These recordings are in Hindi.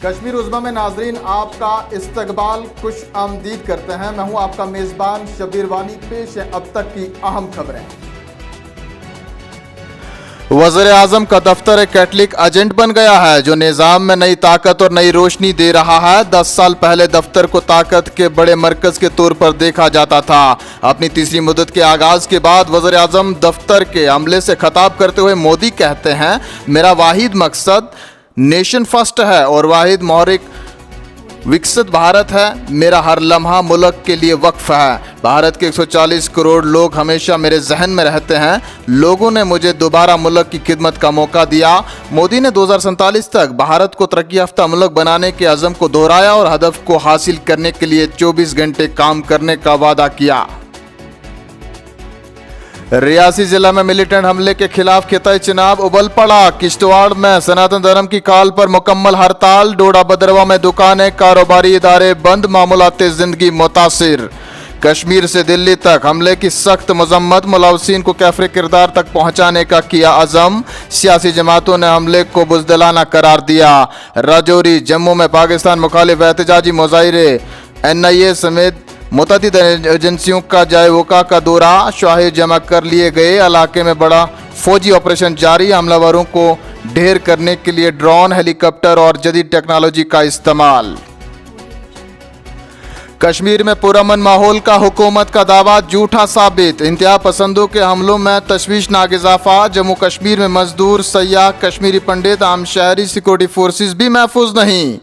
कश्मीर उज़्मा में नाजरीन आपका इस्तकबाल खुश आमदीद करते हैं। मैं हूं आपका मेज़बान शब्बीर वानी। पेश है अब तक की अहम खबरें। वज़ीर-ए-आज़म का दफ्तर एक कैटलिक एजेंट बन गया है जो निज़ाम में नई ताकत और नई रोशनी दे रहा है। 10 साल पहले दफ्तर को ताकत के बड़े मरकज के तौर पर देखा जाता था। अपनी तीसरी मुद्दत के आगाज के बाद वज़ीर-ए-आज़म दफ्तर के अमले से खिताब करते हुए मोदी कहते हैं, मेरा वाहिद मकसद नेशन फर्स्ट है और वाहिद महरिक विकसित भारत है। मेरा हर लम्हा मुल्क के लिए वक्फ है। भारत के 140 करोड़ लोग हमेशा मेरे जहन में रहते हैं। लोगों ने मुझे दोबारा मुल्क की खिदमत का मौका दिया। मोदी ने 2047 तक भारत को तरक्की याफ्ता मुल्क बनाने के अज़म को दोहराया और हदफ को हासिल करने के लिए 24 घंटे काम करने का वादा किया। रियासी जिला में मिलिटेंट हमले के खिलाफ खिताई चुनाव उबल पड़ा। किश्तवाड़ में सनातन धर्म की काल पर मुकम्मल हड़ताल। डोडा बदरवा में दुकानें, कारोबारी इदारे बंद, मामूलाती जिंदगी मुतासिर। कश्मीर से दिल्ली तक हमले की सख्त मजम्मत। मुलवसिन को कैफरे किरदार तक पहुंचाने का किया अज़म। सियासी जमातों ने हमले को बुज़दिलाना करार दिया। राजौरी जम्मू में पाकिस्तान मुखालिफ एहतजाजी मुजाहिरे। NIA समेत मुतअद्दिद एजेंसियों का जायवोका का दौरा। शाहिद जमा कर लिए गए। इलाके में बड़ा फौजी ऑपरेशन जारी। हमलावरों को ढेर करने के लिए ड्रोन, हेलीकॉप्टर और जदीद टेक्नोलॉजी का इस्तेमाल। कश्मीर में पुरअमन माहौल का हुकूमत का दावा झूठा साबित। इंतहा पसंदों के हमलों में तशवीशनाक इजाफा। जम्मू कश्मीर में मजदूर, सयाह, कश्मीरी पंडित, आम शहरी, सिक्योरिटी फोर्सेस भी महफूज नहीं।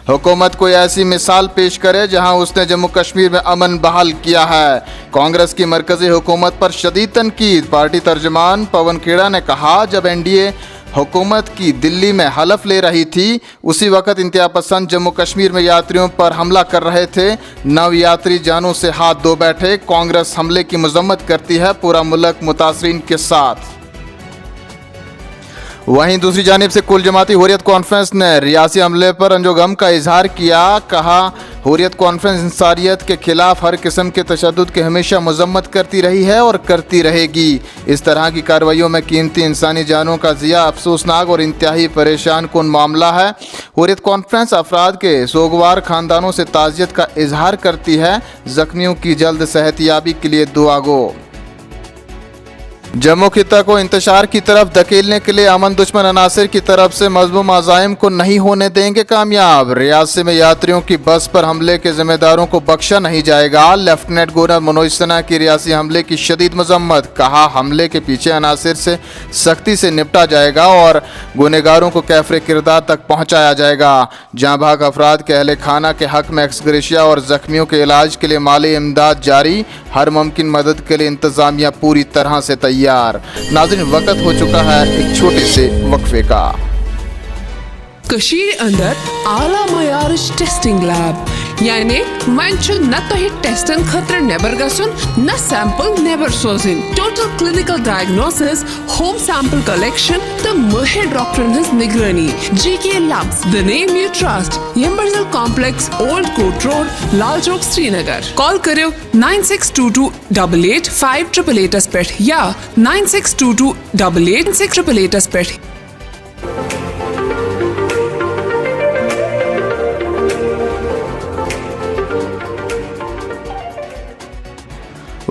हुकूमत कोई ऐसी मिसाल पेश करे जहां उसने जम्मू कश्मीर में अमन बहाल किया है। कांग्रेस की मरकजी हुकूमत पर शदीद तनकीद। पार्टी तर्जमान पवन खेड़ा ने कहा, जब NDA हुकूमत की दिल्ली में हलफ ले रही थी उसी वक्त इंतहा पसंद जम्मू कश्मीर में यात्रियों पर हमला कर रहे थे। 9 यात्री जानों से हाथ धो बैठे। कांग्रेस हमले की मजम्मत करती है, पूरा मुल्क मुतासरीन के साथ। वहीं दूसरी जानिब से कुल जमाती हुर्रियत कॉन्फ्रेंस ने रियासी हमले पर अंजोगम का इजहार किया। कहा, हुर्रियत कॉन्फ्रेंस इंसानियत के खिलाफ हर किस्म के तशद्दुद की हमेशा मजम्मत करती रही है और करती रहेगी। इस तरह की कार्रवाइयों में कीमती इंसानी जानों का ज़िया अफसोसनाक और इंतहाई परेशान कुन मामला है। हुर्रियत कॉन्फ्रेंस अफराद के सोगवार खानदानों से ताज़ियत का इजहार करती है। जख्मियों की जल्द सेहतयाबी के लिए दुआ गो। जम्मू खिता को इंतशार की तरफ धकेलने के लिए अमन दुश्मन अनासिर की तरफ से मज़मूम अज़ाइम को नहीं होने देंगे कामयाब। रियासी में यात्रियों की बस पर हमले के जिम्मेदारों को बख्शा नहीं जाएगा। लेफ्टिनेंट गवर्नर मनोज सिन्हा की रियासी हमले की शदीद मजम्मत। कहा, हमले के पीछे अनासिर से सख्ती से निपटा जाएगा और गुनहगारों को कैफरे किरदार तक पहुँचाया जाएगा। जहाँ भाग अफराद के अहले खाना के हक में एक्सग्रेशिया और जख्मियों के इलाज के लिए माली इमदाद जारी। हर मुमकिन मदद के लिए इंतजामिया पूरी तरह से तैयार। नाज़रीन, वक्त हो चुका है एक छोटे से वक्फे का। कशीर अंदर आला मयारिश टेस्टिंग लैब यानी मंचु न तो ही टेस्टन खतर नेबर गसुन न सैंपल नेबर सोजिन। Total clinical diagnosis, home sample collection द महर डॉक्टर हज निगरानी। GK Labs, the name you trust. Yamberzal complex, old court road, Lal Chowk, Srinagar. Call करो 9622885888 पेट या 9622886888 पेट।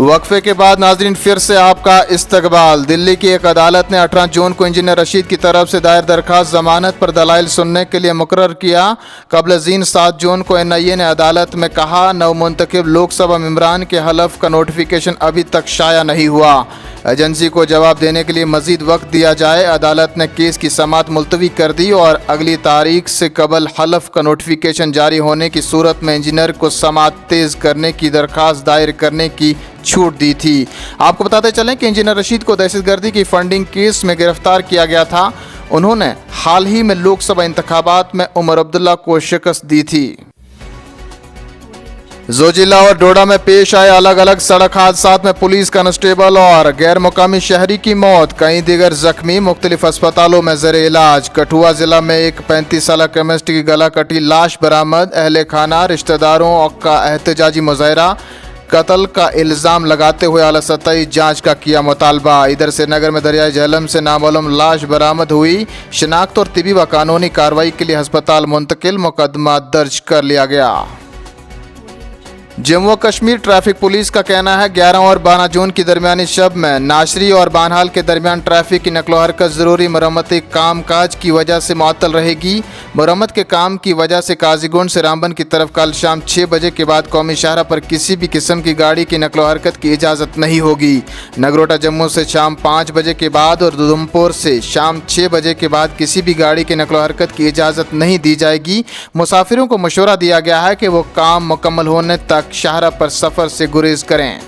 वक्फे के बाद नाजरीन फिर से आपका इस्तकबाल। दिल्ली की एक अदालत ने 18 जून को इंजीनियर रशीद की तरफ से दायर दरखास्त जमानत पर दलाइल सुनने के लिए मुकर्रर किया। कबल ज़ीन 7 जून को NIA ने अदालत में कहा, नवमुंतखब लोकसभा मेंबरान के हलफ का नोटिफिकेशन अभी तक शाया नहीं हुआ। एजेंसी को जवाब देने के लिए मजीद वक्त दिया जाए। अदालत ने केस की समाअत मुलतवी कर दी और अगली तारीख से कबल हलफ का नोटिफिकेशन जारी होने की सूरत में इंजीनियर को समाअत तेज़ करने की दरखास्त दायर करने की छूट दी थी। आपको बताते चलें कि इंजीनियर रशीद को दहशतगर्दी की फंडिंग केस में गिरफ्तार किया गया था। उन्होंने हाल ही में लोकसभा इंतखाबात में उमर अब्दुल्ला को शिकस्त दी थी। जोजिला और डोडा में पेश आए अलग अलग सड़क हादसात में पुलिस कांस्टेबल और गैर मुकामी शहरी की मौत। कई दीगर जख्मी मुख्तलिफ अस्पतालों में ज़ेर इलाज। कठुआ जिला में एक 35 साल केमिस्ट की गला कटी लाश बरामद। अहले खाना रिश्तेदारों का एहतजाजी मुजाहरा। कत्ल का इल्जाम लगाते हुए आला सतही जांच का किया मुतालबा। इधर श्रीनगर में दरियाई झेलम से नामालूम लाश बरामद हुई। शिनाख्त और तिबी व कानूनी कार्रवाई के लिए अस्पताल मुंतकिल, मुकदमा दर्ज कर लिया गया। जम्मू कश्मीर ट्रैफिक पुलिस का कहना है 11 और 12 जून की दरमियानी शब में नाशरी और बानहाल के दरमियान ट्रैफिक की नकलो हरकत ज़रूरी मरम्मती कामकाज की वजह से मुअत्तल रहेगी। मरम्मत के काम की वजह से काजीगुंड से रामबन की तरफ कल शाम 6 बजे के बाद कौमी शाहरा पर किसी भी किस्म की गाड़ी की नकलो हरकत की इजाज़त नहीं होगी। नगरोटा जम्मू से शाम 5 बजे के बाद और उधमपुर से शाम 6 बजे के बाद किसी भी गाड़ी की नकलो हरकत की इजाज़त नहीं दी जाएगी। मुसाफिरों को मशवरा दिया गया है कि वो काम मुकम्मल होने तक शाहरा पर सफर से गुरेज करें।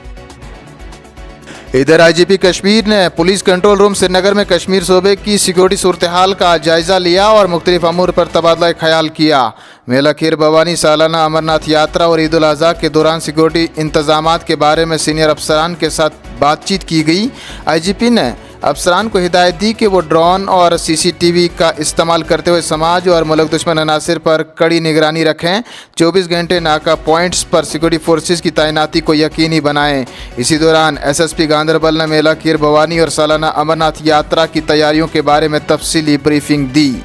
इधर आईजीपी कश्मीर ने पुलिस कंट्रोल रूम श्रीनगर में कश्मीर सूबे की सिक्योरिटी सूरत हाल का जायजा लिया और मुख्तलिफ अमूर पर तबादला ख्याल किया। मेला खीर भवानी, सालाना अमरनाथ यात्रा और ईद उल अज़हा के दौरान सिक्योरिटी इंतजामात के बारे में सीनियर अफसरान के साथ बातचीत की गई। आईजीपी ने अफसरान को हिदायत दी कि वो ड्रोन और सीसीटीवी का इस्तेमाल करते हुए समाज और मुल्क दुश्मन अनासिर पर कड़ी निगरानी रखें। 24 घंटे नाका पॉइंट्स पर सिक्योरिटी फोर्सेस की तैनाती को यकीनी बनाएं। इसी दौरान एसएसपी गांदरबल ने मेला खीर भवानी और सालाना अमरनाथ यात्रा की तैयारियों के बारे में तफसीली ब्रीफिंग दी।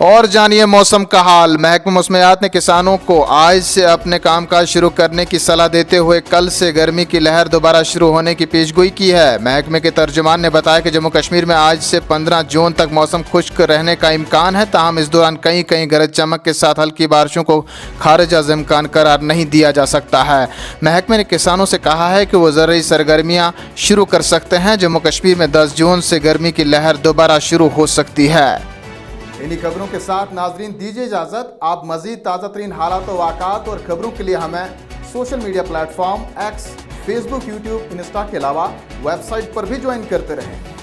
और जानिए मौसम का हाल। महकमा मौसमियात ने किसानों को आज से अपने कामकाज शुरू करने की सलाह देते हुए कल से गर्मी की लहर दोबारा शुरू होने की पेशगोई की है। महकमे के तर्जुमान ने बताया कि जम्मू कश्मीर में आज से 15 जून तक मौसम खुश्क रहने का इम्कान है, ताहम इस दौरान कहीं कहीं गरज चमक के साथ हल्की बारिशों को खारिज अज़ इम्कान करार नहीं दिया जा सकता है। महकमे ने किसानों से कहा है कि वो ज़रूरी सरगर्मियाँ शुरू कर सकते हैं। जम्मू कश्मीर में 10 जून से गर्मी की लहर दोबारा शुरू हो सकती है। इन्हीं खबरों के साथ नाजरीन दीजिए इजाज़त। आप मज़ीद ताज़ा तरीन हालात व वाक़ात और ख़बरों के लिए हमें social media platform x, Facebook, YouTube, Insta के अलावा वेबसाइट पर भी ज्वाइन करते रहें।